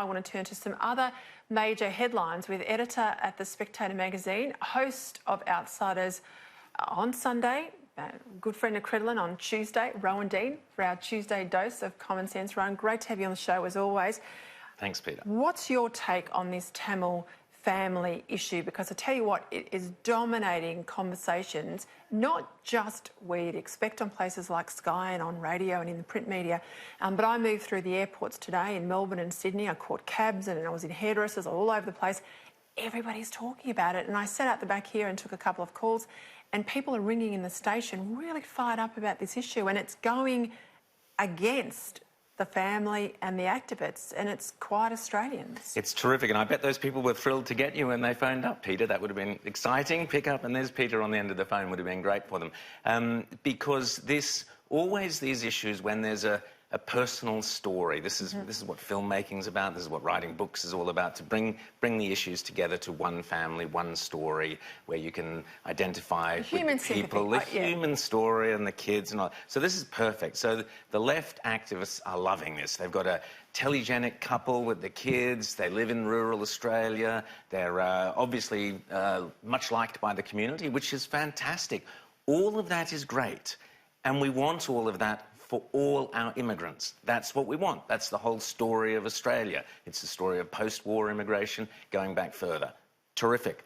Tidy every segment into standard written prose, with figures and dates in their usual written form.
I want to turn to some other major headlines with editor at The Spectator magazine, host of Outsiders on Sunday, good friend of Credlin on Tuesday, Rowan Dean, for our Tuesday dose of common sense. Rowan, great to have you on the show as always. Thanks, Peter. What's your take on this Tamil family issue? Because I tell you what, it is dominating conversations, not just where you'd expect on places like Sky and on radio and in the print media, but I moved through the airports today in Melbourne and Sydney. I caught cabs and I was in hairdressers all over the place. Everybody's talking about it, and I sat out the back here and took a couple of calls, and people are ringing in the station really fired up about this issue, and it's going against the family and the activists, and it's quite Australians. It's terrific, and I bet those people were thrilled to get you when they phoned up, Peter. That would have been exciting. Pick up, and there's Peter on the end of the phone. Would have been great for them. Because always these issues, when there's a personal story. This is what filmmaking's about. This is what writing books is all about, to bring the issues together to one family, one story, where you can identify with the people, the human story and the kids and all. So this is perfect. So the left activists are loving this. They've got a telegenic couple with the kids. They live in rural Australia. They're obviously much liked by the community, which is fantastic. All of that is great, and we want all of that for all our immigrants. That's what we want. That's the whole story of Australia. It's the story of post-war immigration going back further. Terrific.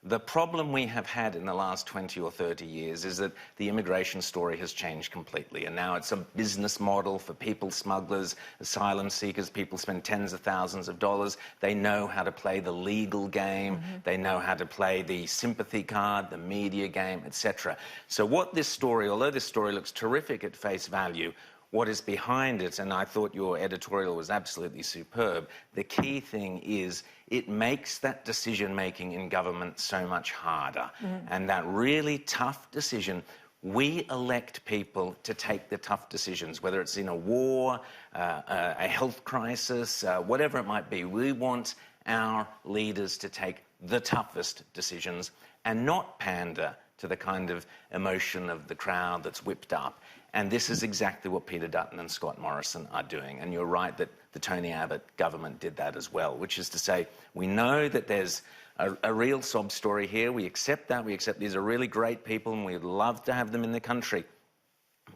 The problem we have had in the last 20 or 30 years is that the immigration story has changed completely, and now it's a business model for people smugglers, asylum seekers. People spend tens of thousands of dollars. They know how to play the legal game. They know how to play the sympathy card, the media game, etc. So what this story, although this story looks terrific at face value, what is behind it, and I thought your editorial was absolutely superb, the key thing is it makes that decision-making in government so much harder. And that really tough decision, we elect people to take the tough decisions, whether it's in a war, a health crisis, whatever it might be. We want our leaders to take the toughest decisions and not pander to the kind of emotion of the crowd that's whipped up. And this is exactly what Peter Dutton and Scott Morrison are doing. And you're right that the Tony Abbott government did that as well, which is to say, we know that there's a real sob story here. We accept that. We accept these are really great people and we'd love to have them in the country.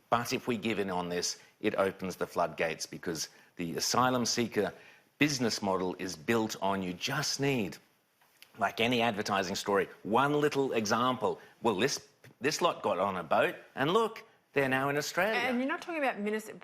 But if we give in on this, it opens the floodgates, because the asylum seeker business model is built on you just need, like any advertising story, one little example. Well, this lot got on a boat and look, they're now in Australia. And you're not talking about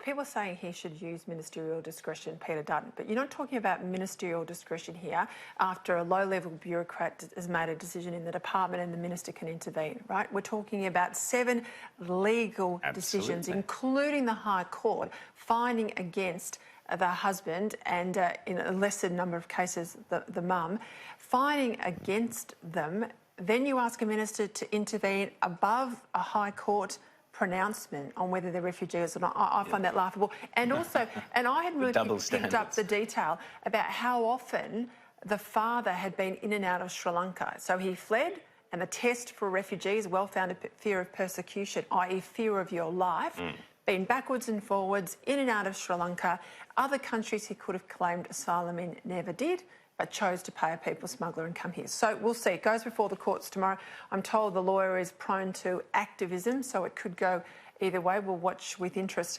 people are saying he should use ministerial discretion, Peter Dutton, but you're not talking about ministerial discretion here after a low-level bureaucrat has made a decision in the department and the minister can intervene, right? We're talking about 7 legal decisions, including the High Court, finding against the husband and, in a lesser number of cases, the mum, finding against them. Then you ask a minister to intervene above a High Court pronouncement on whether they're refugees or not. I find that laughable. And also, and I had really picked up the detail about how often the father had been in and out of Sri Lanka. So he fled, and the test for refugees, well-founded fear of persecution, i.e. fear of your life, been backwards and forwards, in and out of Sri Lanka. Other countries he could have claimed asylum in never did, but chose to pay a people smuggler and come here. So we'll see. It goes before the courts tomorrow. I'm told the lawyer is prone to activism, so it could go either way. We'll watch with interest